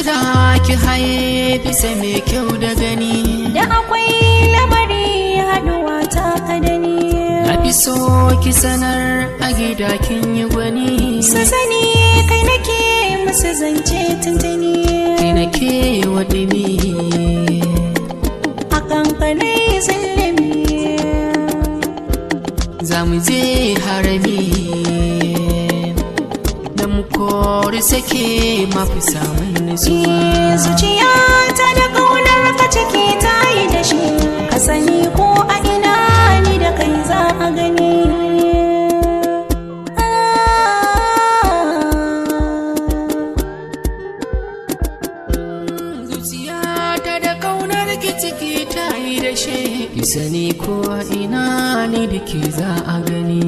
kira ki haye bisa mai kyau da gani, da akwai lamari haduwa ta kadani. na fi so ki sanar a gida kin yi gwani, su sani kai nake musu zance tuntuni, kai nake waɗimi a kankanai zillimi. za mu je harami da mu kori sake mafi samun nutsuwa. Zuciya ta da ƙaunar ka ciki ta yi da shi, ka sani ko a ina ni da kai za a gani. Zuciya ta da ƙaunar ki ciki ta yi da shi, ki sani ko a ina ni da ke za a gani.